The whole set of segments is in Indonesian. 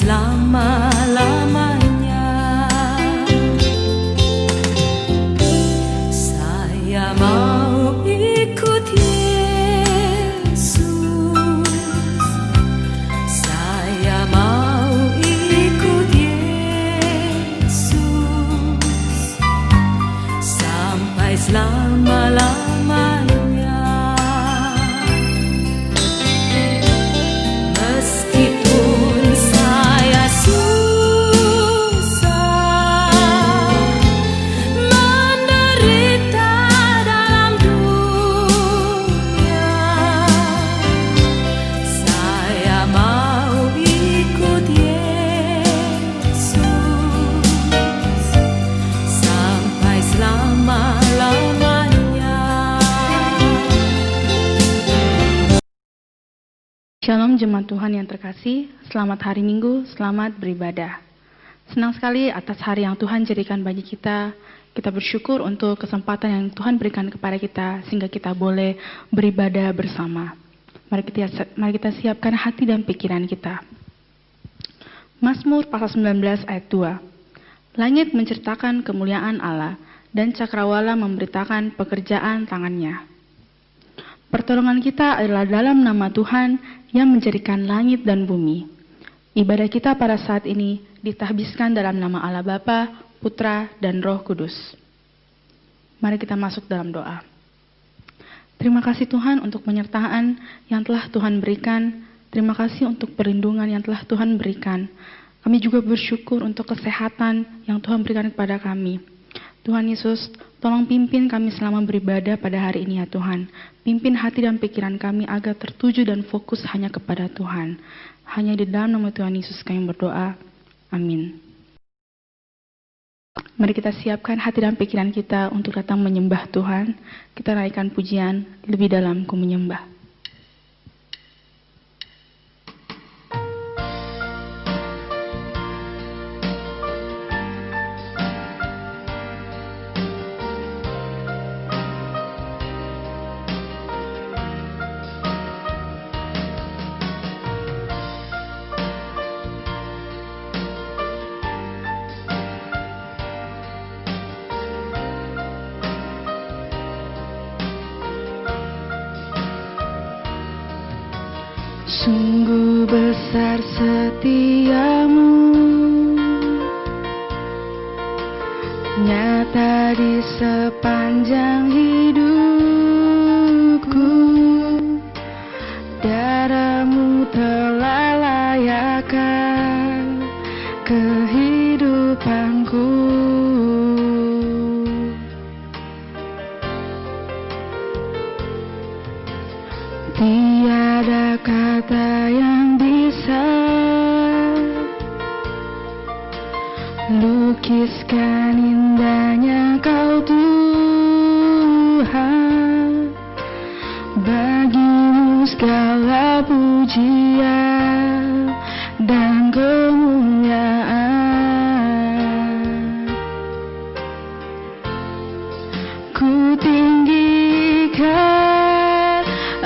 selama-lamanya. Saya mau ikut Yesus, saya mau ikut Yesus sampai selama-lamanya. Meskipun saya susah menderita dalam dunia, saya mau ikut Yesus sampai selama-lamanya. Shalom jemaat Tuhan yang terkasih, selamat hari Minggu, selamat beribadah. Senang sekali atas hari yang Tuhan jadikan bagi kita. Kita bersyukur untuk kesempatan yang Tuhan berikan kepada kita sehingga kita boleh beribadah bersama. Mari kita siapkan hati dan pikiran kita. Mazmur pasal 19 ayat 2. Langit menceritakan kemuliaan Allah dan cakrawala memberitakan pekerjaan tangannya. Pertolongan kita adalah dalam nama Tuhan yang menjadikan langit dan bumi. Ibadah kita pada saat ini ditahbiskan dalam nama Allah Bapa, Putra, dan Roh Kudus. Mari kita masuk dalam doa. Terima kasih Tuhan untuk penyertaan yang telah Tuhan berikan. Terima kasih untuk perlindungan yang telah Tuhan berikan. Kami juga bersyukur untuk kesehatan yang Tuhan berikan kepada kami. Tuhan Yesus, tolong pimpin kami selama beribadah pada hari ini ya Tuhan. Pimpin hati dan pikiran kami agar tertuju dan fokus hanya kepada Tuhan. Hanya di dalam nama Tuhan Yesus kami berdoa. Amin. Mari kita siapkan hati dan pikiran kita untuk datang menyembah Tuhan. Kita naikkan pujian lebih dalam ku menyembah. Sungguh besar setiamu, nyata di sepanjang hidupku. Darahmu telah layakkan kehidupanku. Tiada kata yang bisa lukiskan indahnya Kau Tuhan. Bagimu segala pujian dan kemuliaan. Ku tinggikan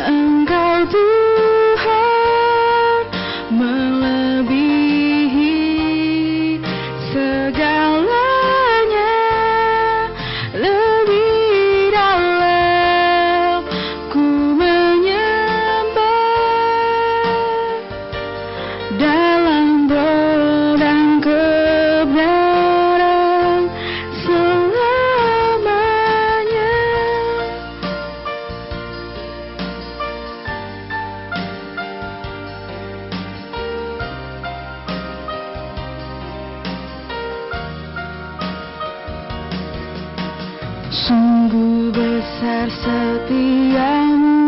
Engkau Tuhan, melebihi segalanya, lebih dalam ku menyembah dalam roh dan kebenaran selamanya. Sungguh besar setiamu,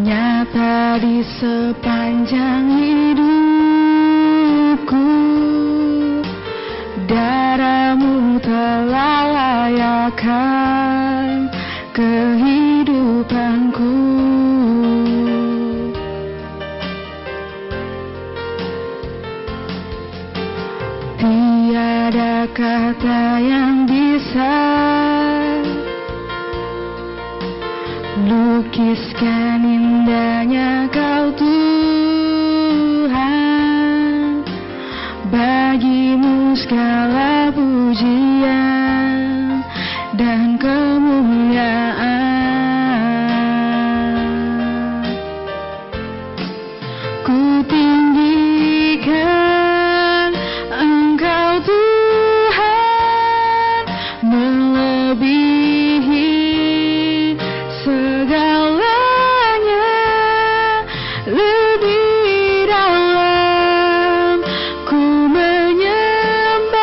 nyata di sepanjang hidupku. Darahmu telah layakkan kehidupanku. Tiada kata yang bisa lukiskan indahnya Kau Tuhan. Ku tinggikan Engkau Tuhan, melebihi segalanya, lebih dalam ku menyembah,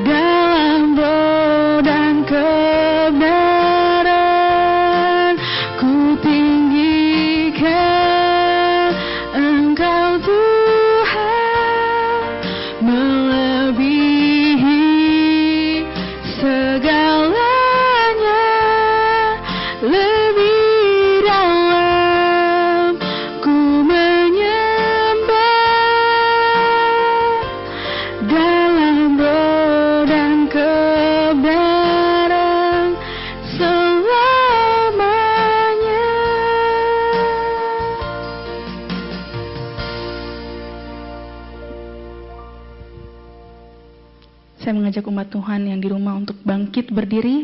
dalam roh dan kebenaran. Ku tinggikan Engkau Tuhan, melebihi segalanya, lebih dalam ku menyembah, dalam roh dan kebenaran selamanya. Saya mengajak umat Tuhan yang di rumah untuk bangkit berdiri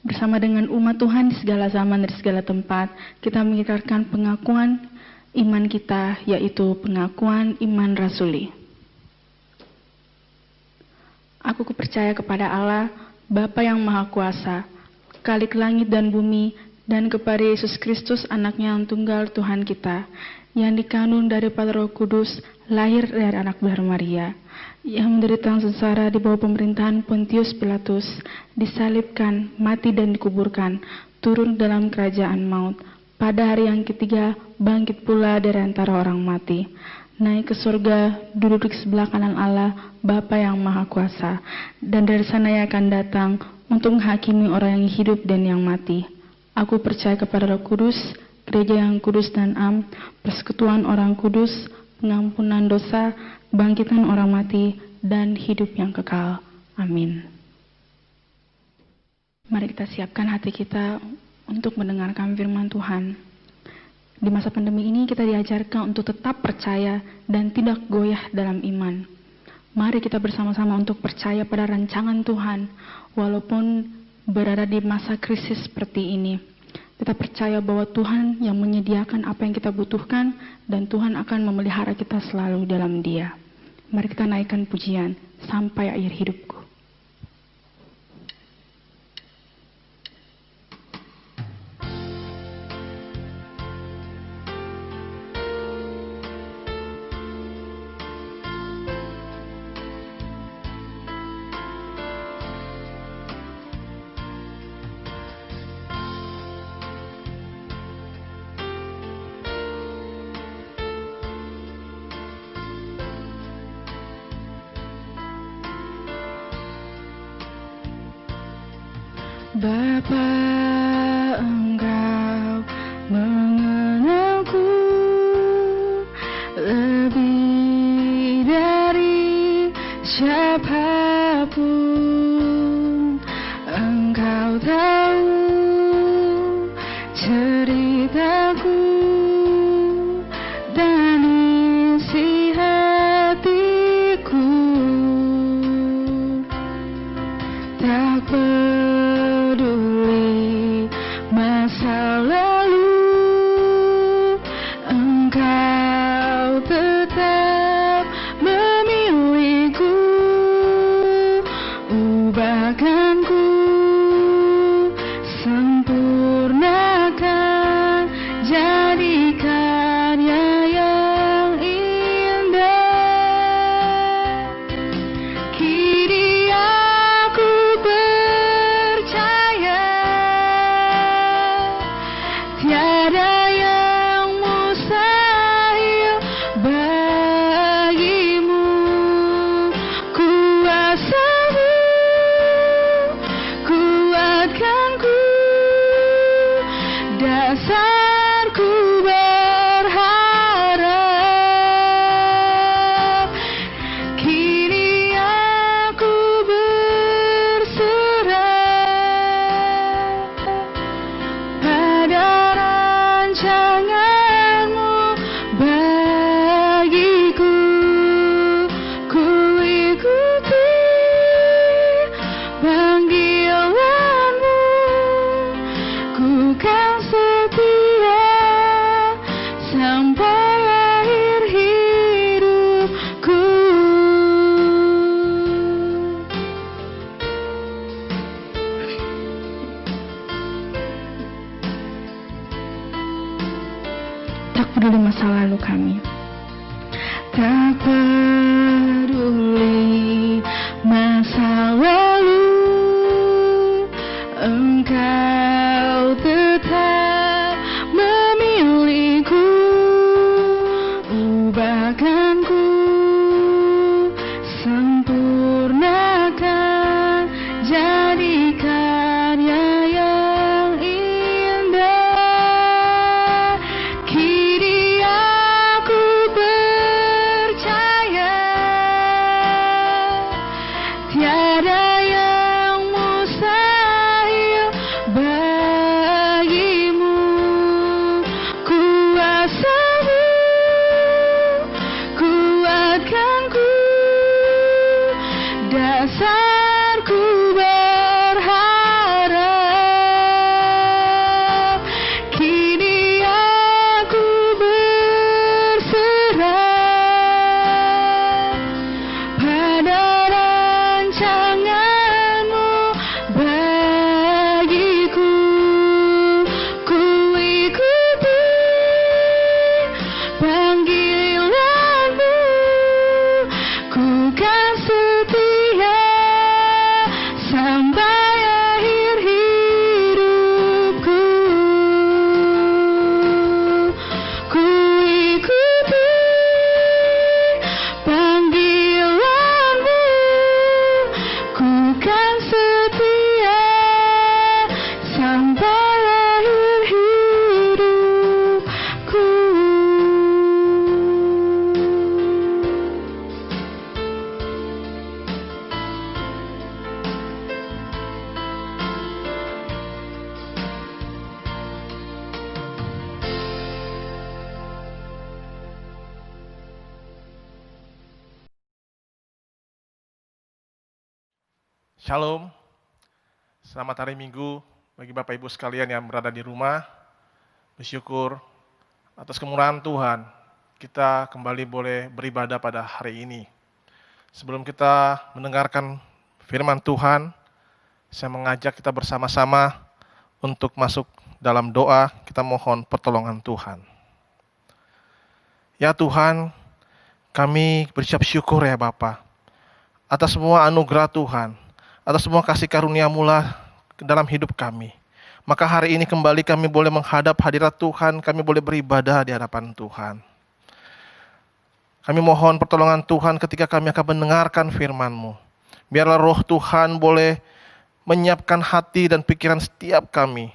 bersama dengan umat Tuhan di segala zaman dan di segala tempat. Kita mengikrarkan pengakuan iman kita, yaitu pengakuan iman rasuli. Aku percaya kepada Allah, Bapa yang Maha Kuasa, Khalik langit dan bumi, dan kepada Yesus Kristus, Anaknya yang tunggal Tuhan kita, yang dikandung daripada Roh Kudus, lahir dari anak Bikira Maria, yang menderita sengsara di bawah pemerintahan Pontius Pilatus, disalibkan, mati dan dikuburkan, turun dalam kerajaan maut, pada hari yang ketiga bangkit pula dari antara orang mati, naik ke surga, duduk di sebelah kanan Allah, Bapa yang Maha Kuasa, dan dari sana Ia akan datang untuk menghakimi orang yang hidup dan yang mati. Aku percaya kepada Roh Kudus, gereja yang kudus dan am, persekutuan orang kudus, pengampunan dosa, bangkitan orang mati, dan hidup yang kekal. Amin. Mari kita siapkan hati kita untuk mendengarkan firman Tuhan. Di masa pandemi ini kita diajarkan untuk tetap percaya dan tidak goyah dalam iman. Mari kita bersama-sama untuk percaya pada rancangan Tuhan, walaupun berada di masa krisis seperti ini. Kita percaya bahwa Tuhan yang menyediakan apa yang kita butuhkan, dan Tuhan akan memelihara kita selalu dalam Dia. Mari kita naikkan pujian sampai akhir hidupku. Bapa, Engkau mengenalku lebih dari siapapun. Engkau tahu ceritaku dan isi hatiku. Tak peduli masa lalu, Engkau tetap memilihku. Ubahkanku, sempurnakan, jadi karya yang indah. Kini aku percaya tiada yang mustahil bagimu. Kuasamu, kuatkanku, dasarku berharap. Kini aku berserah pada rancangan-Mu bagiku. Ku ikuti panggilan-Mu, ku kan setia sampai akhir hidupku. Tak peduli masa lalu kami, tak peduli masa lalu, Engkau tetap memilihku. Ubahkanku, sempurnakan, jadi karya yang indah. Kini aku percaya tiada yang mustahil bagimu. Kuasamu, kuatkanku, dasarku berharap. Kini aku berserah pada rancangan-Mu bagiku. Ku ikuti panggilan-Mu, ku kan setia sampai akhir hidupku. Ku ikuti panggilan-Mu, ku kan setia sampai akhir hidupku. Shalom, selamat hari Minggu bagi Bapak Ibu sekalian yang berada di rumah. Bersyukur atas kemurahan Tuhan, kita kembali boleh beribadah pada hari ini. Sebelum kita mendengarkan firman Tuhan, saya mengajak kita bersama-sama untuk masuk dalam doa. Kita mohon pertolongan Tuhan. Ya Tuhan, kami berucap syukur ya Bapa atas semua anugerah Tuhan, atas semua kasih karunia-Mu lah dalam hidup kami. Maka hari ini kembali kami boleh menghadap hadirat Tuhan, kami boleh beribadah di hadapan Tuhan. Kami mohon pertolongan Tuhan ketika kami akan mendengarkan firman-Mu. Biarlah roh Tuhan boleh menyiapkan hati dan pikiran setiap kami.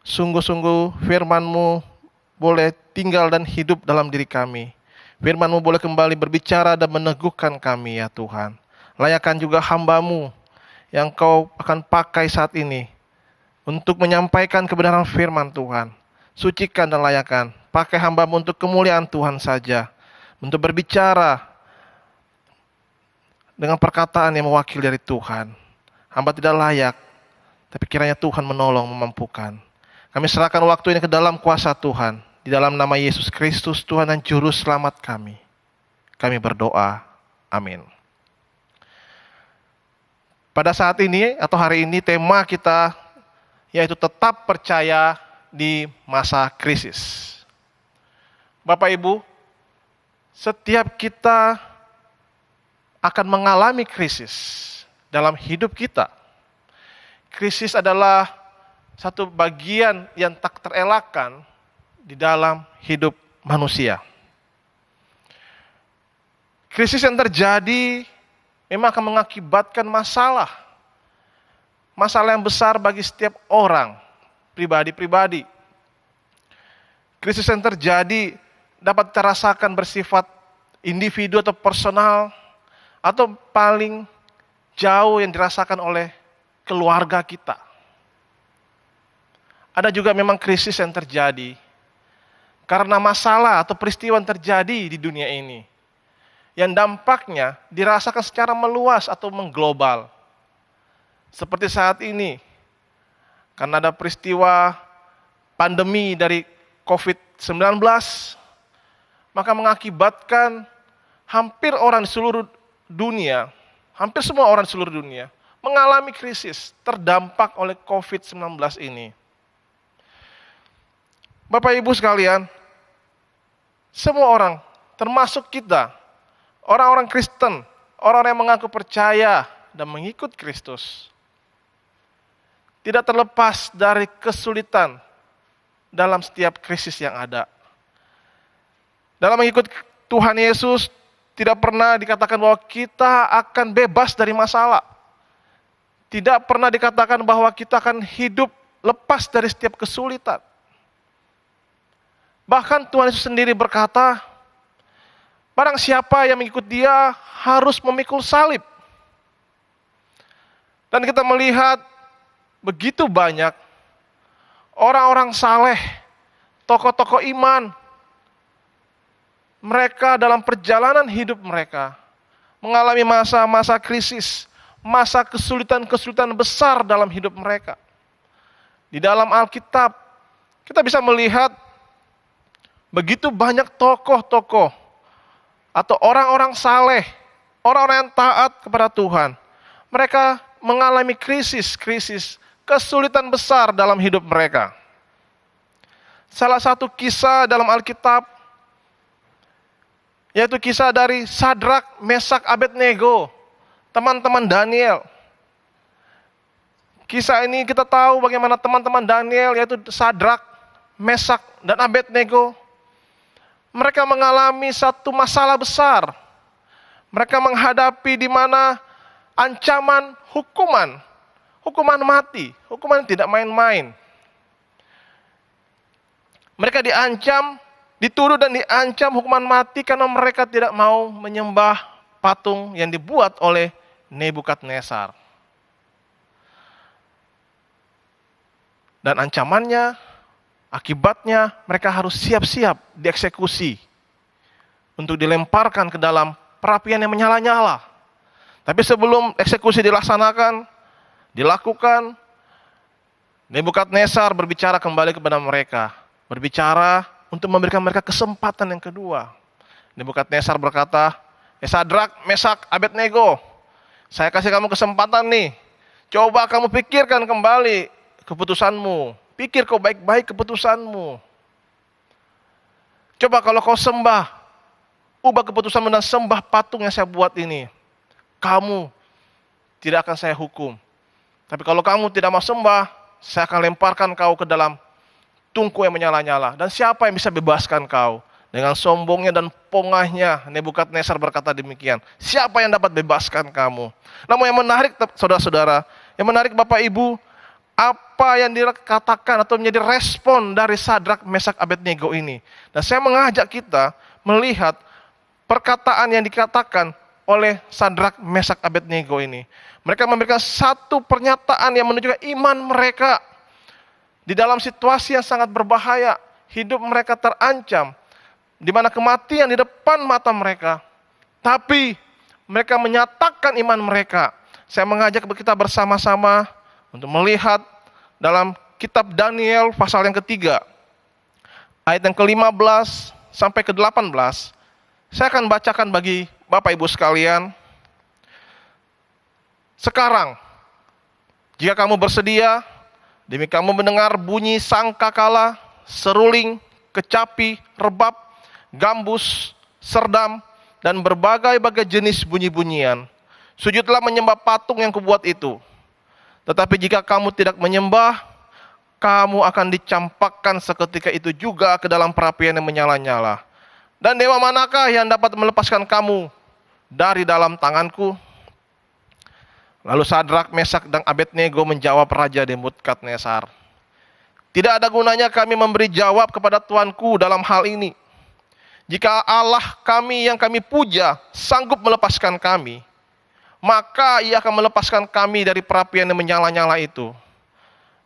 Sungguh-sungguh firman-Mu boleh tinggal dan hidup dalam diri kami. Firman-Mu boleh kembali berbicara dan meneguhkan kami ya Tuhan. Layakkan juga hamba-Mu yang Kau akan pakai saat ini untuk menyampaikan kebenaran firman Tuhan. Sucikan dan layakkan. Pakai hamba-Mu untuk kemuliaan Tuhan saja. Untuk berbicara dengan perkataan yang mewakili dari Tuhan. Hamba tidak layak, tapi kiranya Tuhan menolong, memampukan. Kami serahkan waktu ini ke dalam kuasa Tuhan. Di dalam nama Yesus Kristus, Tuhan dan Juru Selamat kami. Kami berdoa. Amin. Pada saat ini atau hari ini tema kita yaitu tetap percaya di masa krisis. Bapak Ibu, setiap kita akan mengalami krisis dalam hidup kita. Krisis adalah satu bagian yang tak terelakkan di dalam hidup manusia. Krisis yang terjadi memang akan mengakibatkan masalah. Masalah yang besar bagi setiap orang, pribadi-pribadi. Krisis yang terjadi dapat terasakan bersifat individu atau personal, atau paling jauh yang dirasakan oleh keluarga kita. Ada juga memang krisis yang terjadi karena masalah atau peristiwa yang terjadi di dunia ini, yang dampaknya dirasakan secara meluas atau mengglobal. Seperti saat ini, karena ada peristiwa pandemi dari COVID-19, maka mengakibatkan hampir orang di seluruh dunia, hampir semua orang di seluruh dunia mengalami krisis terdampak oleh COVID-19 ini. Bapak Ibu sekalian, semua orang, termasuk kita, orang-orang Kristen, orang-orang yang mengaku percaya dan mengikut Kristus, tidak terlepas dari kesulitan dalam setiap krisis yang ada. Dalam mengikut Tuhan Yesus, tidak pernah dikatakan bahwa kita akan bebas dari masalah. Tidak pernah dikatakan bahwa kita akan hidup lepas dari setiap kesulitan. Bahkan Tuhan Yesus sendiri berkata, barang siapa yang mengikut Dia harus memikul salib. Dan kita melihat begitu banyak orang-orang saleh, tokoh-tokoh iman, mereka dalam perjalanan hidup mereka mengalami masa-masa krisis, masa kesulitan-kesulitan besar dalam hidup mereka. Di dalam Alkitab, kita bisa melihat begitu banyak tokoh-tokoh atau orang-orang saleh, orang-orang yang taat kepada Tuhan. Mereka mengalami krisis-krisis, kesulitan besar dalam hidup mereka. Salah satu kisah dalam Alkitab, yaitu kisah dari Sadrak, Mesak, Abednego, teman-teman Daniel. Kisah ini kita tahu bagaimana teman-teman Daniel, yaitu Sadrak, Mesak, dan Abednego, mereka mengalami satu masalah besar. Mereka menghadapi di mana ancaman hukuman mati, hukuman yang tidak main-main. Mereka diancam, dituduh dan diancam hukuman mati karena mereka tidak mau menyembah patung yang dibuat oleh Nebukadnezar. Dan ancamannya, akibatnya mereka harus siap-siap dieksekusi untuk dilemparkan ke dalam perapian yang menyala-nyala. Tapi sebelum eksekusi dilakukan, Nebukadnezar berbicara kembali kepada mereka, berbicara untuk memberikan mereka kesempatan yang kedua. Nebukadnezar berkata, Sadrak, Mesak, Abednego, saya kasih kamu kesempatan nih. Coba kamu pikirkan kembali keputusanmu. Pikir kau baik-baik keputusanmu. Coba kalau kau sembah, ubah keputusanmu dan sembah patung yang saya buat ini. Kamu tidak akan saya hukum. Tapi kalau kamu tidak mau sembah, saya akan lemparkan kau ke dalam tungku yang menyala-nyala. Dan siapa yang bisa bebaskan kau? Dengan sombongnya dan pongahnya, Nebukadnezar berkata demikian. Siapa yang dapat bebaskan kamu? Namun yang menarik, saudara-saudara, yang menarik Bapak Ibu, apa yang dikatakan atau menjadi respon dari Sadrak, Mesak, Abednego ini. Dan saya mengajak kita melihat perkataan yang dikatakan oleh Sadrak, Mesak, Abednego ini. Mereka memberikan satu pernyataan yang menunjukkan iman mereka di dalam situasi yang sangat berbahaya. Hidup mereka terancam, di mana kematian di depan mata mereka. Tapi mereka menyatakan iman mereka. Saya mengajak kita bersama-sama untuk melihat dalam kitab Daniel pasal yang ketiga, ayat yang ke-15 sampai ke-18. Saya akan bacakan bagi Bapak Ibu sekalian. Sekarang, jika kamu bersedia, demi kamu mendengar bunyi sangkakala, seruling, kecapi, rebab, gambus, serdam, dan berbagai-bagai jenis bunyi-bunyian, sujudlah menyembah patung yang kubuat itu. Tetapi jika kamu tidak menyembah, kamu akan dicampakkan seketika itu juga ke dalam perapian yang menyala-nyala. Dan dewa manakah yang dapat melepaskan kamu dari dalam tanganku? Lalu Sadrak, Mesak, dan Abednego menjawab Raja Nebukadnezar, tidak ada gunanya kami memberi jawab kepada Tuanku dalam hal ini. Jika Allah kami yang kami puja sanggup melepaskan kami, maka Ia akan melepaskan kami dari perapian yang menyala-nyala itu,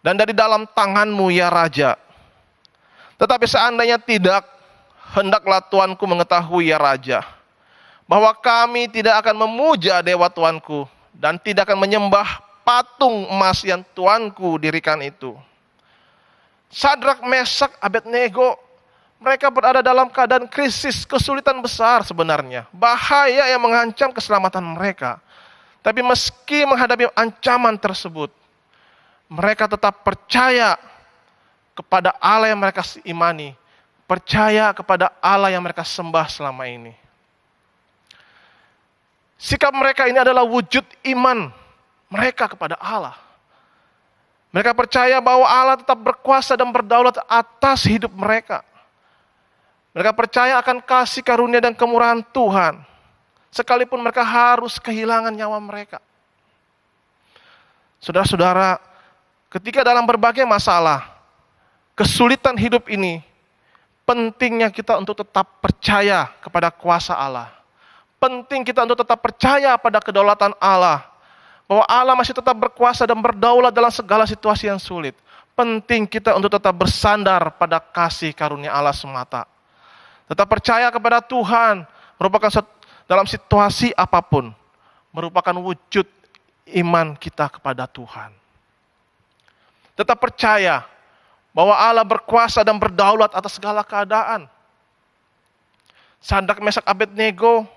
dan dari dalam tanganmu ya Raja. Tetapi seandainya tidak, hendaklah Tuanku mengetahui ya Raja, bahwa kami tidak akan memuja dewa Tuanku, dan tidak akan menyembah patung emas yang Tuanku dirikan itu. Sadrak, Mesak, Abednego, mereka berada dalam keadaan krisis, kesulitan besar sebenarnya. Bahaya yang mengancam keselamatan mereka. Tapi meski menghadapi ancaman tersebut, mereka tetap percaya kepada Allah yang mereka imani. Percaya kepada Allah yang mereka sembah selama ini. Sikap mereka ini adalah wujud iman mereka kepada Allah. Mereka percaya bahwa Allah tetap berkuasa dan berdaulat atas hidup mereka. Mereka percaya akan kasih karunia dan kemurahan Tuhan, sekalipun mereka harus kehilangan nyawa mereka. Saudara-saudara, ketika dalam berbagai masalah, kesulitan hidup ini, pentingnya kita untuk tetap percaya kepada kuasa Allah. Penting kita untuk tetap percaya pada kedaulatan Allah, bahwa Allah masih tetap berkuasa dan berdaulat dalam segala situasi yang sulit. Penting kita untuk tetap bersandar pada kasih karunia Allah semata. Tetap percaya kepada Tuhan merupakan dalam situasi apapun, merupakan wujud iman kita kepada Tuhan. Tetap percaya bahwa Allah berkuasa dan berdaulat atas segala keadaan. Sadrak, Mesak, Abednego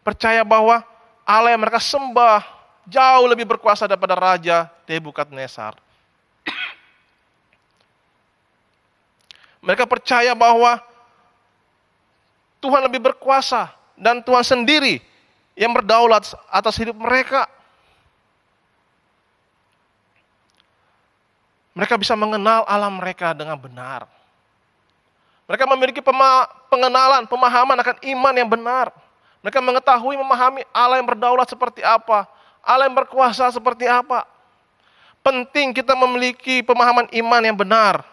percaya bahwa Allah yang mereka sembah jauh lebih berkuasa daripada Raja Nebukadnezar. Mereka percaya bahwa Tuhan lebih berkuasa dan Tuhan sendiri yang berdaulat atas hidup mereka. Mereka bisa mengenal Allah mereka dengan benar. Mereka memiliki pengenalan, pemahaman akan iman yang benar. Mereka mengetahui, memahami Allah yang berdaulat seperti apa, Allah yang berkuasa seperti apa. Penting kita memiliki pemahaman iman yang benar.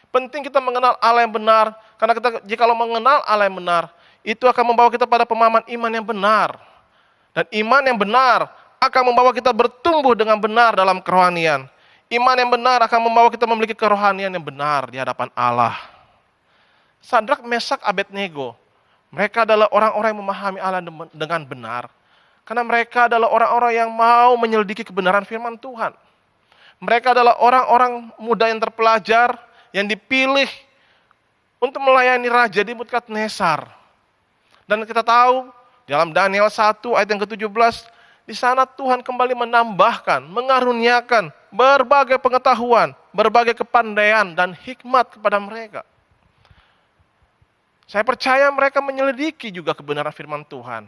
Penting kita mengenal Allah yang benar, karena kita jikalau mengenal Allah yang benar, itu akan membawa kita pada pemahaman iman yang benar. Dan iman yang benar akan membawa kita bertumbuh dengan benar dalam kerohanian. Iman yang benar akan membawa kita memiliki kerohanian yang benar di hadapan Allah. Sadrak, Mesak, Abednego, mereka adalah orang-orang yang memahami Allah dengan benar. Karena mereka adalah orang-orang yang mau menyelidiki kebenaran firman Tuhan. Mereka adalah orang-orang muda yang terpelajar, yang dipilih untuk melayani Raja Nebukadnezar. Dan kita tahu dalam Daniel 1 ayat yang ke-17, di sana Tuhan kembali menambahkan, mengaruniakan berbagai pengetahuan, berbagai kepandaian dan hikmat kepada mereka. Saya percaya mereka menyelidiki juga kebenaran firman Tuhan.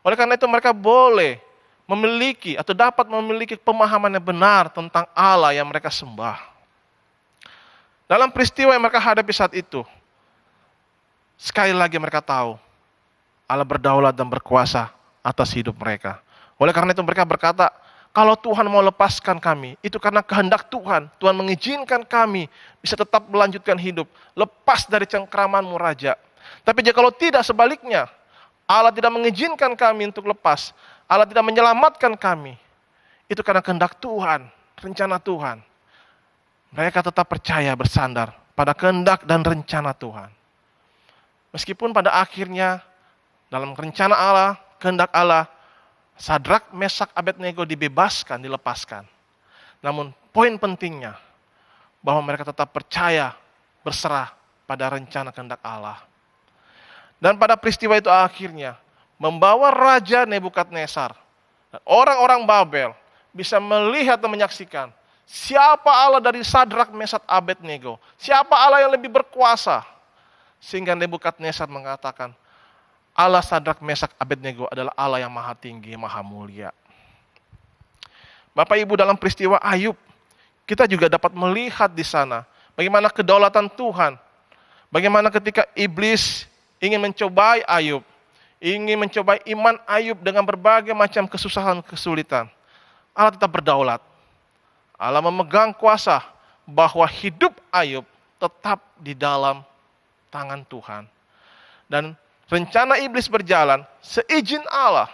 Oleh karena itu mereka boleh memiliki atau dapat memiliki pemahaman yang benar tentang Allah yang mereka sembah. Dalam peristiwa yang mereka hadapi saat itu, sekali lagi mereka tahu Allah berdaulat dan berkuasa atas hidup mereka. Oleh karena itu mereka berkata, kalau Tuhan mau lepaskan kami, itu karena kehendak Tuhan. Tuhan mengizinkan kami bisa tetap melanjutkan hidup, lepas dari cengkramanmu Raja. Tapi jikalau tidak, sebaliknya, Allah tidak mengizinkan kami untuk lepas, Allah tidak menyelamatkan kami, itu karena kehendak Tuhan, rencana Tuhan. Mereka tetap percaya, bersandar pada kehendak dan rencana Tuhan. Meskipun pada akhirnya dalam rencana Allah, kehendak Allah, Sadrak, Mesak, Abednego dibebaskan, dilepaskan. Namun poin pentingnya, bahwa mereka tetap percaya, berserah pada rencana kehendak Allah. Dan pada peristiwa itu akhirnya, membawa Raja Nebukadnezar, dan orang-orang Babel, bisa melihat dan menyaksikan, siapa Allah dari Sadrak, Mesak, Abednego, siapa Allah yang lebih berkuasa. Sehingga Nebukadnezar mengatakan, Allah Sadrak, Mesak, Abednego adalah Allah yang maha tinggi, maha mulia. Bapak Ibu, dalam peristiwa Ayub, kita juga dapat melihat di sana bagaimana kedaulatan Tuhan. Bagaimana ketika iblis ingin mencobai Ayub, ingin mencobai iman Ayub dengan berbagai macam kesusahan, kesulitan. Allah tetap berdaulat. Allah memegang kuasa bahwa hidup Ayub tetap di dalam tangan Tuhan. Dan rencana iblis berjalan seizin Allah.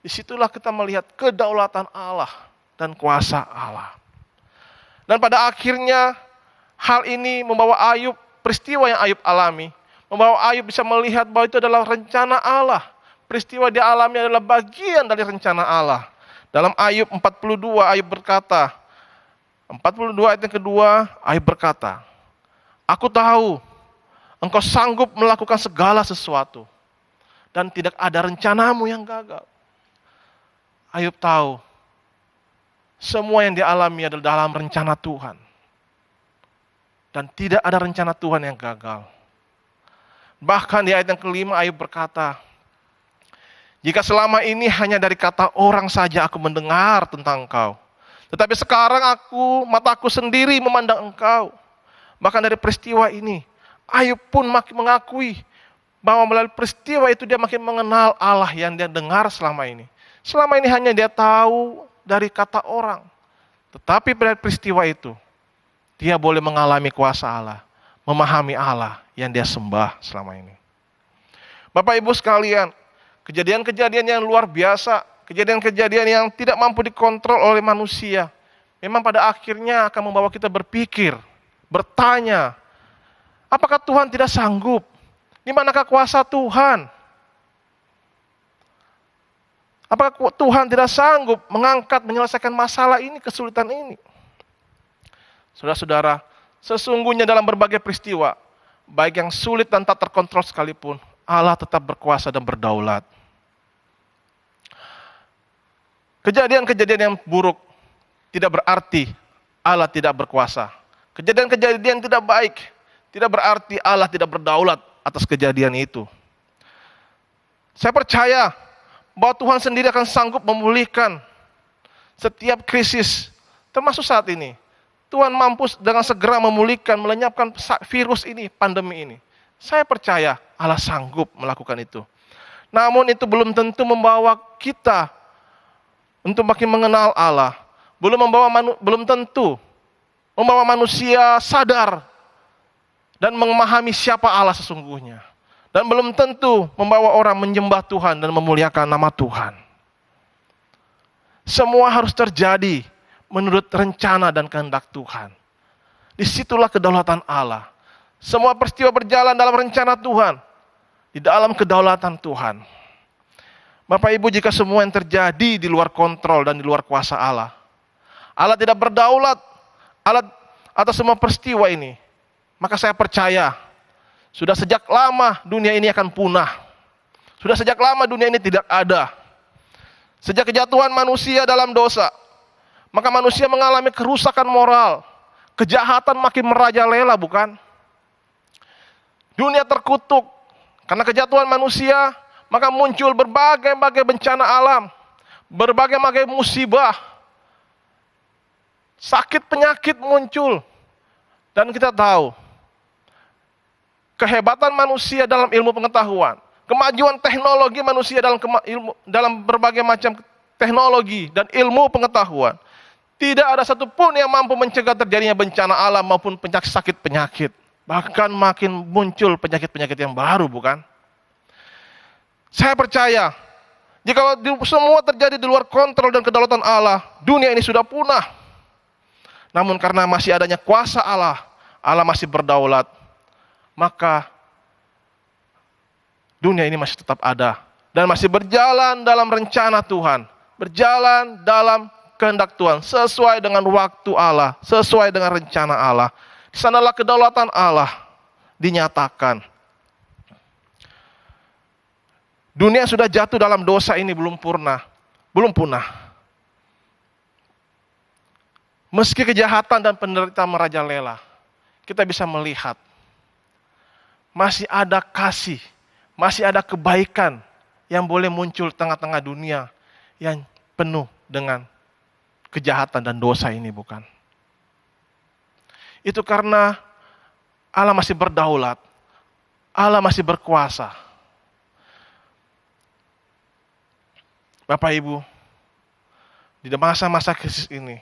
Disitulah kita melihat kedaulatan Allah dan kuasa Allah. Dan pada akhirnya hal ini membawa Ayub, peristiwa yang Ayub alami, membawa Ayub bisa melihat bahwa itu adalah rencana Allah. Peristiwa dia alami adalah bagian dari rencana Allah. Dalam Ayub 42, Ayub berkata, 42 ayat yang kedua, Ayub berkata, "Aku tahu engkau sanggup melakukan segala sesuatu dan tidak ada rencanamu yang gagal." Ayub tahu semua yang dialami adalah dalam rencana Tuhan. Dan tidak ada rencana Tuhan yang gagal. Bahkan di ayat yang kelima Ayub berkata, "Jika selama ini hanya dari kata orang saja aku mendengar tentang engkau, tetapi sekarang mataku sendiri memandang engkau." Bahkan dari peristiwa ini, Ayub pun makin mengakui bahwa melalui peristiwa itu dia makin mengenal Allah yang dia dengar selama ini. Selama ini hanya dia tahu dari kata orang. Tetapi pada peristiwa itu, dia boleh mengalami kuasa Allah, memahami Allah yang dia sembah selama ini. Bapak Ibu sekalian, kejadian-kejadian yang luar biasa, kejadian-kejadian yang tidak mampu dikontrol oleh manusia, memang pada akhirnya akan membawa kita berpikir, bertanya, apakah Tuhan tidak sanggup? Di manakah kuasa Tuhan? Apakah Tuhan tidak sanggup mengangkat, menyelesaikan masalah ini, kesulitan ini? Saudara-saudara, sesungguhnya dalam berbagai peristiwa, baik yang sulit dan tak terkontrol sekalipun, Allah tetap berkuasa dan berdaulat. Kejadian-kejadian yang buruk tidak berarti Allah tidak berkuasa. Kejadian-kejadian tidak baik tidak berarti Allah tidak berdaulat atas kejadian itu. Saya percaya bahwa Tuhan sendiri akan sanggup memulihkan setiap krisis, termasuk saat ini. Tuhan mampu dengan segera memulihkan, melenyapkan virus ini, pandemi ini. Saya percaya Allah sanggup melakukan itu. Namun itu belum tentu membawa kita untuk makin mengenal Allah. Belum tentu membawa manusia sadar dan memahami siapa Allah sesungguhnya. Dan belum tentu membawa orang menyembah Tuhan dan memuliakan nama Tuhan. Semua harus terjadi menurut rencana dan kehendak Tuhan. Disitulah kedaulatan Allah. Semua peristiwa berjalan dalam rencana Tuhan. Di dalam kedaulatan Tuhan. Bapak Ibu, jika semua yang terjadi di luar kontrol dan di luar kuasa Allah, Allah tidak berdaulat atas semua peristiwa ini, maka saya percaya sudah sejak lama dunia ini akan punah. Sudah sejak lama dunia ini tidak ada. Sejak kejatuhan manusia dalam dosa, maka manusia mengalami kerusakan moral. Kejahatan makin merajalela, bukan? Dunia terkutuk. Karena kejatuhan manusia, maka muncul berbagai-bagai bencana alam. Berbagai-bagai musibah. Sakit penyakit muncul. Dan kita tahu, kehebatan manusia dalam ilmu pengetahuan, kemajuan teknologi manusia dalam berbagai macam teknologi dan ilmu pengetahuan, tidak ada satupun yang mampu mencegah terjadinya bencana alam maupun penyakit-penyakit. Bahkan makin muncul penyakit-penyakit yang baru, bukan? Saya percaya, jika semua terjadi di luar kontrol dan kedaulatan Allah, dunia ini sudah punah. Namun karena masih adanya kuasa Allah, Allah masih berdaulat, maka dunia ini masih tetap ada dan masih berjalan dalam rencana Tuhan, berjalan dalam kehendak Tuhan, sesuai dengan waktu Allah, sesuai dengan rencana Allah. Di sanalah kedaulatan Allah dinyatakan. Dunia sudah jatuh dalam dosa ini belum punah. Meski kejahatan dan penderitaan merajalela, kita bisa melihat masih ada kasih, masih ada kebaikan yang boleh muncul tengah-tengah dunia yang penuh dengan kejahatan dan dosa ini, bukan? Itu karena Allah masih berdaulat, Allah masih berkuasa. Bapak Ibu, di masa-masa krisis ini,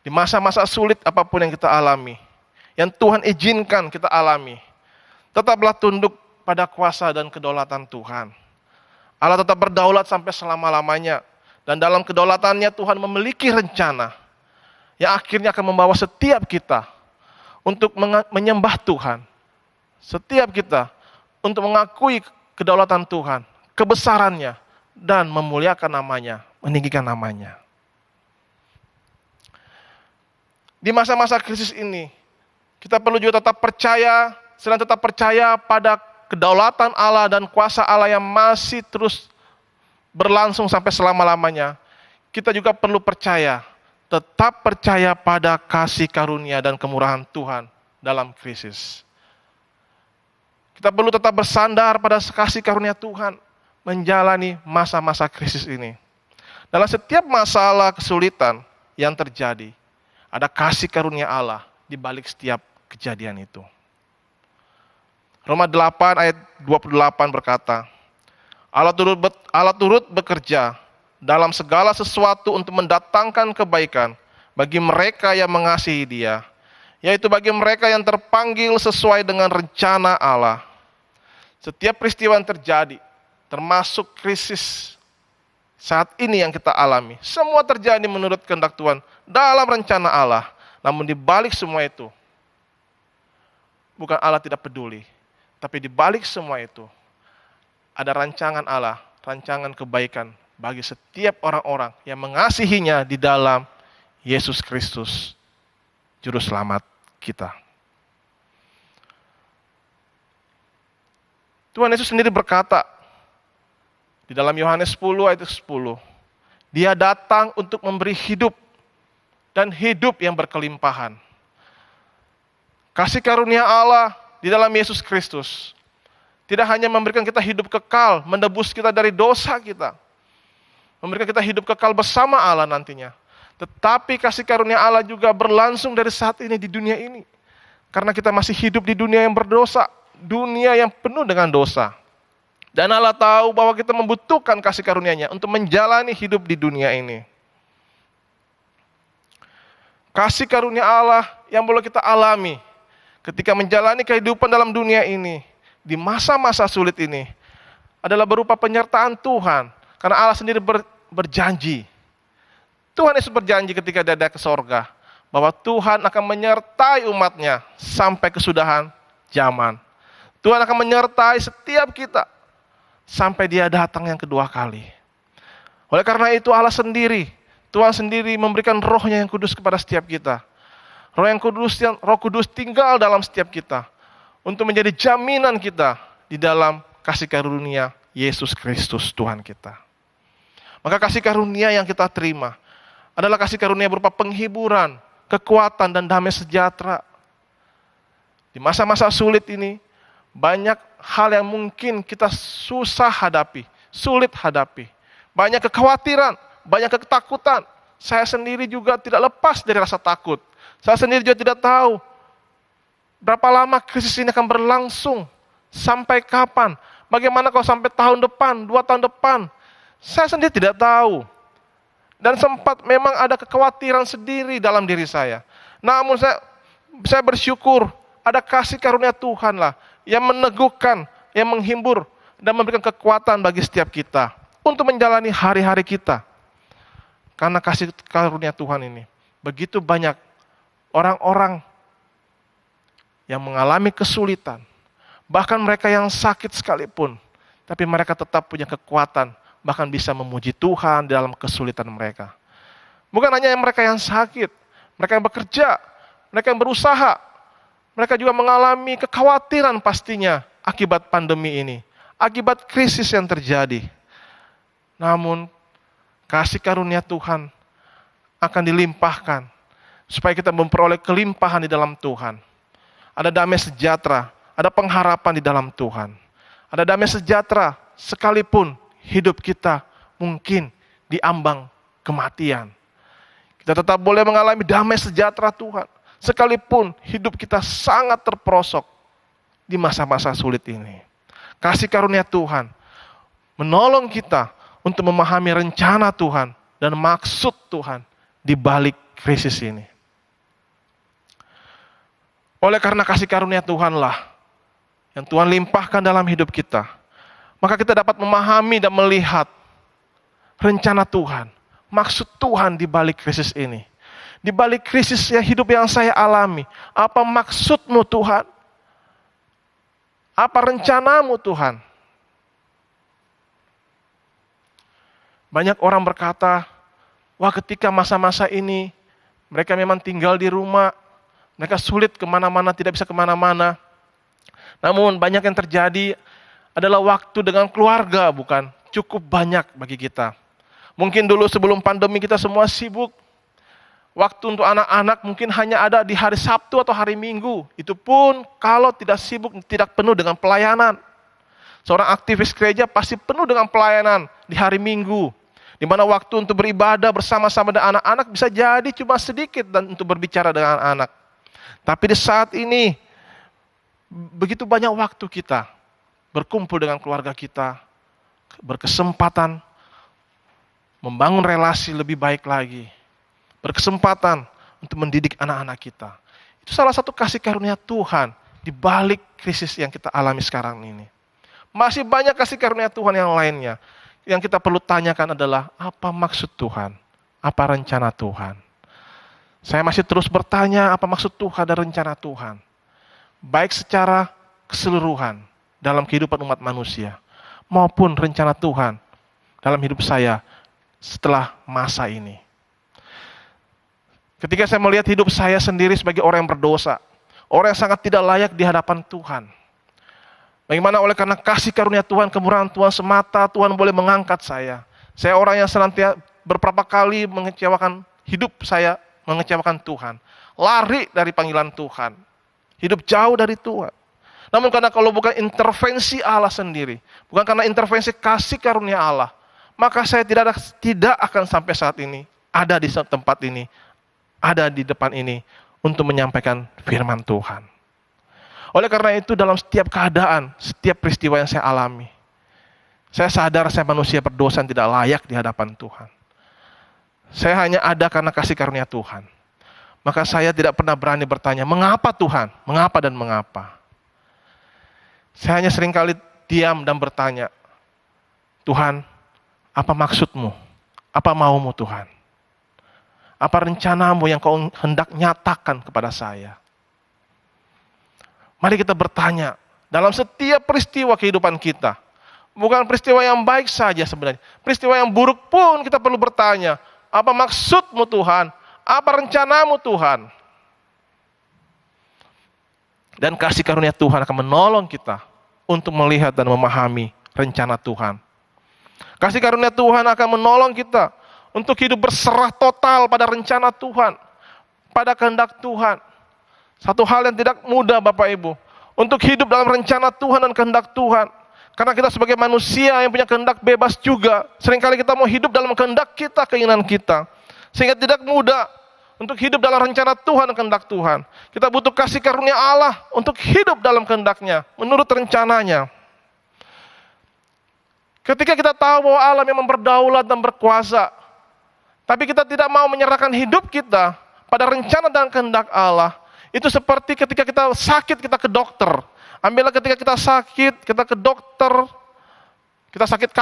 di masa-masa sulit apapun yang kita alami, yang Tuhan izinkan kita alami, tetaplah tunduk pada kuasa dan kedaulatan Tuhan. Allah tetap berdaulat sampai selama-lamanya. Dan dalam kedaulatannya Tuhan memiliki rencana yang akhirnya akan membawa setiap kita untuk menyembah Tuhan. Setiap kita untuk mengakui kedaulatan Tuhan, kebesarannya, dan memuliakan namanya, meninggikan namanya. Di masa-masa krisis ini, kita perlu juga tetap percaya, selain tetap percaya pada kedaulatan Allah dan kuasa Allah yang masih terus berlangsung sampai selama-lamanya. Kita juga perlu percaya, tetap percaya pada kasih karunia dan kemurahan Tuhan dalam krisis. Kita perlu tetap bersandar pada kasih karunia Tuhan menjalani masa-masa krisis ini. Dalam setiap masalah kesulitan yang terjadi, ada kasih karunia Allah di balik setiap kejadian itu. Roma 8 ayat 28 berkata, Allah turut bekerja dalam segala sesuatu untuk mendatangkan kebaikan bagi mereka yang mengasihi Dia, yaitu bagi mereka yang terpanggil sesuai dengan rencana Allah. Setiap peristiwa yang terjadi, termasuk krisis saat ini yang kita alami, semua terjadi menurut kehendak Tuhan dalam rencana Allah. Namun di balik semua itu, bukan Allah tidak peduli, tapi di balik semua itu ada rancangan Allah, rancangan kebaikan bagi setiap orang-orang yang mengasihinya di dalam Yesus Kristus, Juru Selamat kita. Tuhan Yesus sendiri berkata di dalam Yohanes 10 ayat 10, Dia datang untuk memberi hidup dan hidup yang berkelimpahan. Kasih karunia Allah di dalam Yesus Kristus tidak hanya memberikan kita hidup kekal, menebus kita dari dosa kita, memberikan kita hidup kekal bersama Allah nantinya, tetapi kasih karunia Allah juga berlangsung dari saat ini di dunia ini. Karena kita masih hidup di dunia yang berdosa, dunia yang penuh dengan dosa. Dan Allah tahu bahwa kita membutuhkan kasih karunia-Nya untuk menjalani hidup di dunia ini. Kasih karunia Allah yang boleh kita alami ketika menjalani kehidupan dalam dunia ini, di masa-masa sulit ini, adalah berupa penyertaan Tuhan. Karena Allah sendiri berjanji. Tuhan Yesus berjanji ketika Dia ke sorga, bahwa Tuhan akan menyertai umat-Nya sampai kesudahan zaman. Tuhan akan menyertai setiap kita sampai Dia datang yang kedua kali. Oleh karena itu Allah sendiri, Tuhan sendiri memberikan roh-Nya yang kudus kepada setiap kita. Roh Kudus tinggal dalam setiap kita untuk menjadi jaminan kita di dalam kasih karunia Yesus Kristus Tuhan kita. Maka kasih karunia yang kita terima adalah kasih karunia berupa penghiburan, kekuatan, dan damai sejahtera. Di masa-masa sulit ini, banyak hal yang mungkin kita susah hadapi, sulit hadapi. Banyak kekhawatiran, banyak ketakutan. Saya sendiri juga tidak lepas dari rasa takut. Saya sendiri juga tidak tahu berapa lama krisis ini akan berlangsung, sampai kapan. Bagaimana kalau sampai tahun depan, 2 tahun depan. Saya sendiri tidak tahu. Dan sempat memang ada kekhawatiran sendiri dalam diri saya. Namun saya bersyukur ada kasih karunia Tuhan lah yang meneguhkan, yang menghibur, dan memberikan kekuatan bagi setiap kita untuk menjalani hari-hari kita. Karena kasih karunia Tuhan ini, begitu banyak orang-orang yang mengalami kesulitan, bahkan mereka yang sakit sekalipun, tapi mereka tetap punya kekuatan, bahkan bisa memuji Tuhan dalam kesulitan mereka. Bukan hanya mereka yang sakit, mereka yang bekerja, mereka yang berusaha, mereka juga mengalami kekhawatiran pastinya akibat pandemi ini, akibat krisis yang terjadi. Namun, kasih karunia Tuhan akan dilimpahkan supaya kita memperoleh kelimpahan di dalam Tuhan. Ada damai sejahtera, ada pengharapan di dalam Tuhan. Ada damai sejahtera sekalipun hidup kita mungkin diambang kematian. Kita tetap boleh mengalami damai sejahtera Tuhan, sekalipun hidup kita sangat terperosok di masa-masa sulit ini. Kasih karunia Tuhan menolong kita untuk memahami rencana Tuhan dan maksud Tuhan di balik krisis ini. Oleh karena kasih karunia Tuhanlah yang Tuhan limpahkan dalam hidup kita, maka kita dapat memahami dan melihat rencana Tuhan, maksud Tuhan di balik krisis ini. Di balik krisis hidup yang saya alami, apa maksudmu Tuhan? Apa rencanamu Tuhan? Banyak orang berkata, wah ketika masa-masa ini Mereka memang tinggal di rumah. Mereka sulit kemana-mana, tidak bisa kemana-mana. Namun banyak yang terjadi adalah waktu dengan keluarga, bukan? Cukup banyak bagi kita. Mungkin dulu sebelum pandemi kita semua sibuk. Waktu untuk anak-anak mungkin hanya ada di hari Sabtu atau hari Minggu. Itu pun kalau tidak sibuk, tidak penuh dengan pelayanan. Seorang aktivis gereja pasti penuh dengan pelayanan di hari Minggu. Di mana waktu untuk beribadah bersama-sama dengan anak-anak bisa jadi cuma sedikit dan untuk berbicara dengan anak. Tapi di saat ini, begitu banyak waktu kita berkumpul dengan keluarga kita, berkesempatan membangun relasi lebih baik lagi, berkesempatan untuk mendidik anak-anak kita. Itu salah satu kasih karunia Tuhan di balik krisis yang kita alami sekarang ini. Masih banyak kasih karunia Tuhan yang lainnya. Yang kita perlu tanyakan adalah, apa maksud Tuhan? Apa rencana Tuhan? Saya masih terus bertanya, apa maksud Tuhan dan rencana Tuhan? Baik secara keseluruhan dalam kehidupan umat manusia, maupun rencana Tuhan dalam hidup saya setelah masa ini. Ketika saya melihat hidup saya sendiri sebagai orang yang berdosa, orang yang sangat tidak layak di hadapan Tuhan. Bagaimana oleh karena kasih karunia Tuhan, kemurahan Tuhan semata, Tuhan boleh mengangkat saya. Saya orang yang senantiasa beberapa kali mengecewakan hidup saya, mengecewakan Tuhan. Lari dari panggilan Tuhan. Hidup jauh dari Tuhan. Namun karena kalau bukan intervensi Allah sendiri, bukan karena intervensi kasih karunia Allah, maka saya tidak akan sampai saat ini ada di tempat ini, ada di depan ini untuk menyampaikan firman Tuhan. Oleh karena itu dalam setiap keadaan, setiap peristiwa yang saya alami, saya sadar saya manusia berdosa yang tidak layak di hadapan Tuhan. Saya hanya ada karena kasih karunia Tuhan. Maka saya tidak pernah berani bertanya, mengapa Tuhan? Mengapa dan mengapa? Saya hanya seringkali diam dan bertanya, Tuhan, apa maksudmu? Apa maumu Tuhan? Apa rencanamu yang kau hendak nyatakan kepada saya? Mari kita bertanya dalam setiap peristiwa kehidupan kita. Bukan peristiwa yang baik saja sebenarnya. Peristiwa yang buruk pun kita perlu bertanya, apa maksudmu Tuhan? Apa rencanamu Tuhan? Dan kasih karunia Tuhan akan menolong kita untuk melihat dan memahami rencana Tuhan. Kasih karunia Tuhan akan menolong kita untuk hidup berserah total pada rencana Tuhan, pada kehendak Tuhan. Satu hal yang tidak mudah Bapak Ibu, untuk hidup dalam rencana Tuhan dan kehendak Tuhan. Karena kita sebagai manusia yang punya kehendak bebas juga, seringkali kita mau hidup dalam kehendak kita, keinginan kita. Sehingga tidak mudah untuk hidup dalam rencana Tuhan dan kehendak Tuhan. Kita butuh kasih karunia Allah untuk hidup dalam kehendaknya, menurut rencananya. Ketika kita tahu bahwa Allah memang berdaulat dan berkuasa, tapi kita tidak mau menyerahkan hidup kita pada rencana dan kehendak Allah, itu seperti ketika kita sakit, kita ke dokter. Ambillah ketika kita sakit, kita ke dokter, kita sakit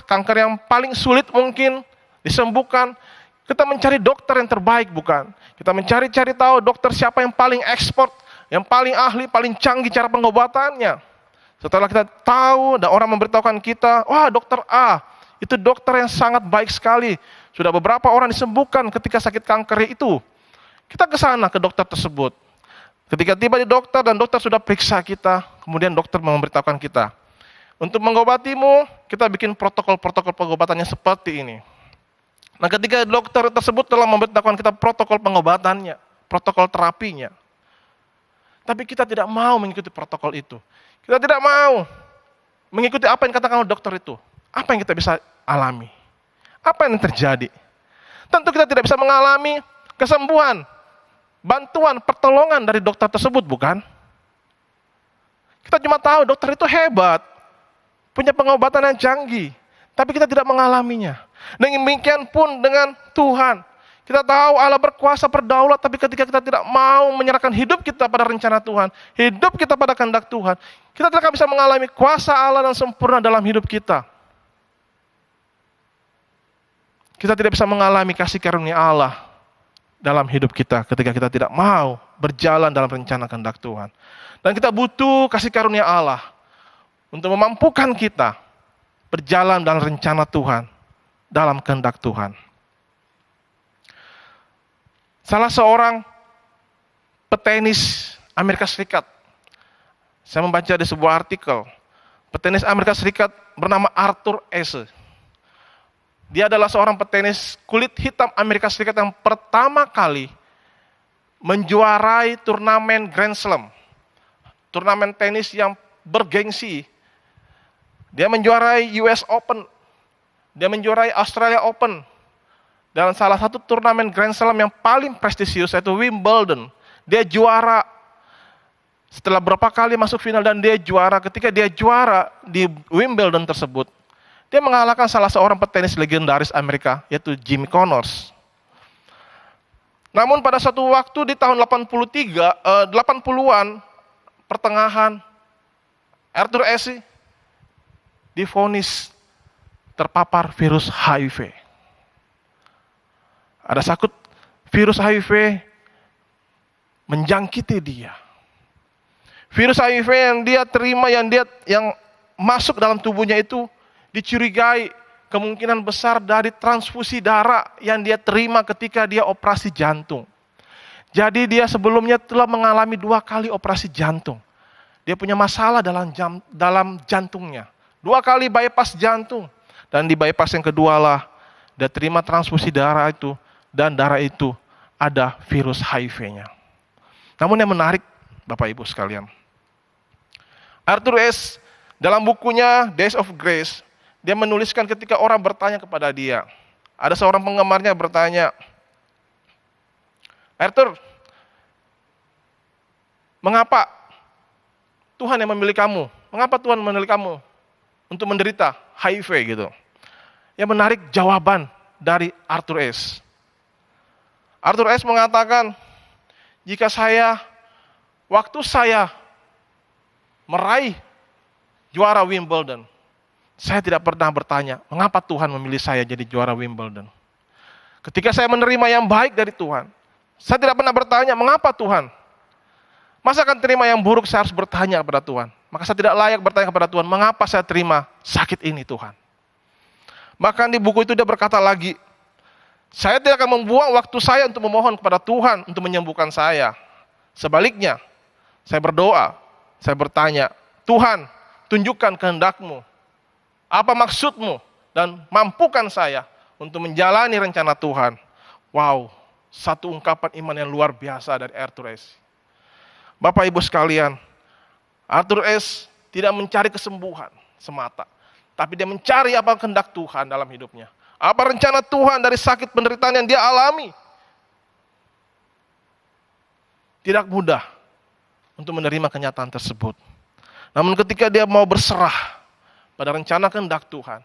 kanker yang paling sulit mungkin disembuhkan. Kita mencari dokter yang terbaik, bukan? Kita mencari-cari tahu dokter siapa yang paling ekspor, yang paling ahli, paling canggih cara pengobatannya. Setelah kita tahu dan orang memberitahukan kita, wah dokter A, itu dokter yang sangat baik sekali. Sudah beberapa orang disembuhkan ketika sakit kanker itu. Kita ke sana, ke dokter tersebut. Ketika tiba di dokter dan dokter sudah periksa kita, kemudian dokter memberitahukan kita, untuk mengobatimu, kita bikin protokol-protokol pengobatannya seperti ini. Nah ketika dokter tersebut telah memberitahukan kita protokol pengobatannya, protokol terapinya, tapi kita tidak mau mengikuti protokol itu. Kita tidak mau mengikuti apa yang katakan oleh dokter itu. Apa yang kita bisa alami? Apa yang terjadi? Tentu kita tidak bisa mengalami kesembuhan, bantuan, pertolongan dari dokter tersebut, bukan? Kita cuma tahu dokter itu hebat, punya pengobatan yang canggih, tapi kita tidak mengalaminya. Dan demikian pun dengan Tuhan. Kita tahu Allah berkuasa, berdaulat, tapi ketika kita tidak mau menyerahkan hidup kita pada rencana Tuhan, hidup kita pada kehendak Tuhan, kita tidak akan bisa mengalami kuasa Allah yang sempurna dalam hidup kita. Kita tidak bisa mengalami kasih karunia Allah dalam hidup kita ketika kita tidak mau berjalan dalam rencana kehendak Tuhan. Dan kita butuh kasih karunia Allah untuk memampukan kita berjalan dalam rencana Tuhan, dalam kehendak Tuhan. Salah seorang petenis Amerika Serikat, saya membaca di sebuah artikel, petenis Amerika Serikat bernama Arthur Ashe. Dia adalah seorang petenis kulit hitam Amerika Serikat yang pertama kali menjuarai turnamen Grand Slam. Turnamen tenis yang bergengsi. Dia menjuarai US Open. Dia menjuarai Australia Open. Dan salah satu turnamen Grand Slam yang paling prestisius yaitu Wimbledon. Dia juara. Setelah berapa kali masuk final dan dia juara, ketika dia juara di Wimbledon tersebut, dia mengalahkan salah seorang petenis legendaris Amerika, yaitu Jimmy Connors. Namun pada suatu waktu di tahun 80-an, pertengahan, Arthur Ashe divonis terpapar virus HIV. Ada sakit virus HIV menjangkiti dia. Virus HIV yang dia terima, yang masuk dalam tubuhnya itu dicurigai kemungkinan besar dari transfusi darah yang dia terima ketika dia operasi jantung. Jadi dia sebelumnya telah mengalami 2 kali operasi jantung. Dia punya masalah dalam jantungnya. 2 kali bypass jantung. Dan di bypass yang kedua lah, dia terima transfusi darah itu, dan darah itu ada virus HIV-nya. Namun yang menarik, Bapak Ibu sekalian, Arthur Ashe dalam bukunya Days of Grace, dia menuliskan ketika orang bertanya kepada dia. Ada seorang penggemarnya bertanya, Arthur, mengapa Tuhan yang memilih kamu? Mengapa Tuhan memilih kamu untuk menderita HIV gitu? Yang menarik jawaban dari Arthur Ashe. Arthur Ashe mengatakan, jika waktu saya meraih juara Wimbledon, saya tidak pernah bertanya, mengapa Tuhan memilih saya jadi juara Wimbledon? Ketika saya menerima yang baik dari Tuhan, saya tidak pernah bertanya, mengapa Tuhan? Masa akan terima yang buruk, saya harus bertanya kepada Tuhan. Maka saya tidak layak bertanya kepada Tuhan, mengapa saya terima sakit ini Tuhan? Bahkan di buku itu dia berkata lagi, saya tidak akan membuang waktu saya untuk memohon kepada Tuhan untuk menyembuhkan saya. Sebaliknya, saya berdoa, saya bertanya, Tuhan, tunjukkan kehendak-Mu, apa maksud-Mu, dan mampukan saya untuk menjalani rencana Tuhan. Wow, satu ungkapan iman yang luar biasa dari Arthur Ashe. Bapak Ibu sekalian, Arthur Ashe tidak mencari kesembuhan semata, tapi dia mencari apa kehendak Tuhan dalam hidupnya. Apa rencana Tuhan dari sakit penderitaan yang dia alami. Tidak mudah untuk menerima kenyataan tersebut. Namun ketika dia mau berserah pada rencana kehendak Tuhan,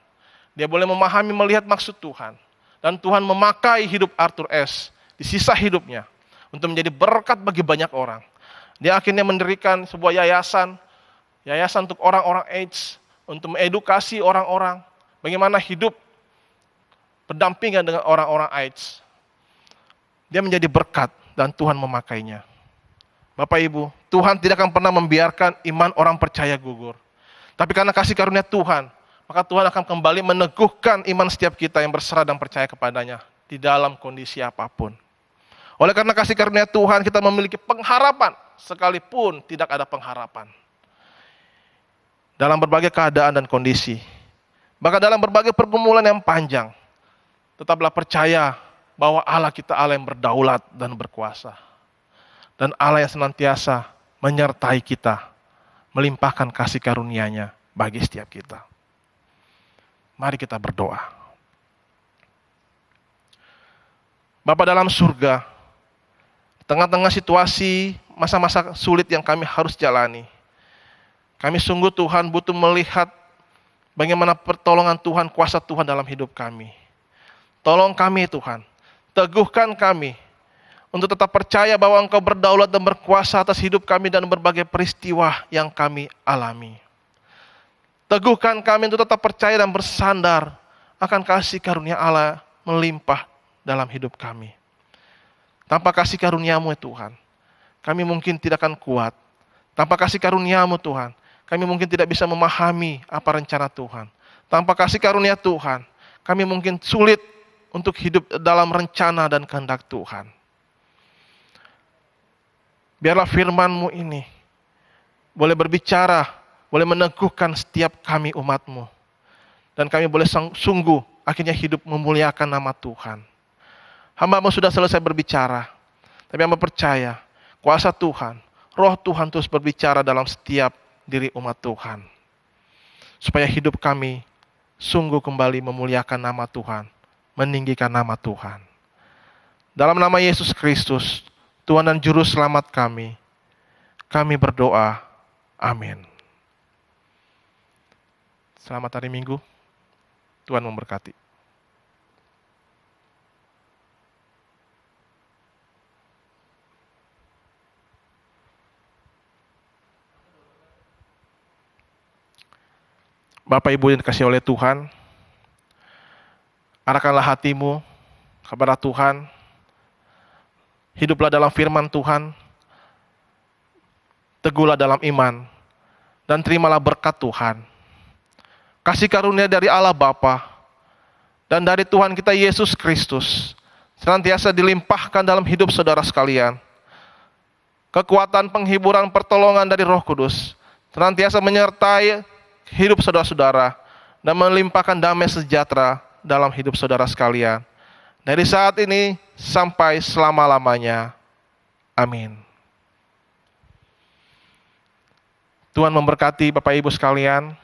dia boleh memahami, melihat maksud Tuhan. Dan Tuhan memakai hidup Arthur Ashe di sisa hidupnya untuk menjadi berkat bagi banyak orang. Dia akhirnya mendirikan sebuah yayasan untuk orang-orang AIDS, untuk mengedukasi orang-orang bagaimana hidup berdampingan dengan orang-orang AIDS. Dia menjadi berkat dan Tuhan memakainya. Bapak Ibu, Tuhan tidak akan pernah membiarkan iman orang percaya gugur. Tapi karena kasih karunia Tuhan, maka Tuhan akan kembali meneguhkan iman setiap kita yang berserah dan percaya kepadanya di dalam kondisi apapun. Oleh karena kasih karunia Tuhan, kita memiliki pengharapan sekalipun tidak ada pengharapan. Dalam berbagai keadaan dan kondisi, bahkan dalam berbagai pergumulan yang panjang, tetaplah percaya bahwa Allah kita Allah yang berdaulat dan berkuasa. Dan Allah yang senantiasa menyertai kita, melimpahkan kasih karunia-Nya bagi setiap kita. Mari kita berdoa. Bapa dalam surga, di tengah-tengah situasi, masa-masa sulit yang kami harus jalani, kami sungguh Tuhan butuh melihat bagaimana pertolongan Tuhan, kuasa Tuhan dalam hidup kami. Tolong kami Tuhan, teguhkan kami, untuk tetap percaya bahwa Engkau berdaulat dan berkuasa atas hidup kami dan berbagai peristiwa yang kami alami. Teguhkan kami untuk tetap percaya dan bersandar akan kasih karunia Allah melimpah dalam hidup kami. Tanpa kasih karunia-Mu Tuhan, kami mungkin tidak akan kuat. Tanpa kasih karunia-Mu Tuhan, kami mungkin tidak bisa memahami apa rencana Tuhan. Tanpa kasih karunia Tuhan, kami mungkin sulit untuk hidup dalam rencana dan kehendak Tuhan. biarlah firman-Mu ini boleh berbicara, boleh meneguhkan setiap kami umat-Mu. Dan kami boleh sungguh akhirnya hidup memuliakan nama Tuhan. Hamba-Mu sudah selesai berbicara, tapi hamba percaya kuasa Tuhan, roh Tuhan terus berbicara dalam setiap diri umat Tuhan. Supaya hidup kami sungguh kembali memuliakan nama Tuhan, meninggikan nama Tuhan. Dalam nama Yesus Kristus, Tuhan dan Juru Selamat kami berdoa. Amin. Selamat hari Minggu. Tuhan memberkati. Bapak Ibu yang dikasihi oleh Tuhan, arahkanlah hatimu kepada Tuhan, hiduplah dalam firman Tuhan, teguhlah dalam iman, dan terimalah berkat Tuhan. Kasih karunia dari Allah Bapa dan dari Tuhan kita Yesus Kristus senantiasa dilimpahkan dalam hidup saudara sekalian. Kekuatan, penghiburan, pertolongan dari Roh Kudus senantiasa menyertai hidup saudara-saudara dan melimpahkan damai sejahtera dalam hidup saudara sekalian. Dari saat ini sampai selama-lamanya. Amin. Tuhan memberkati Bapak Ibu sekalian.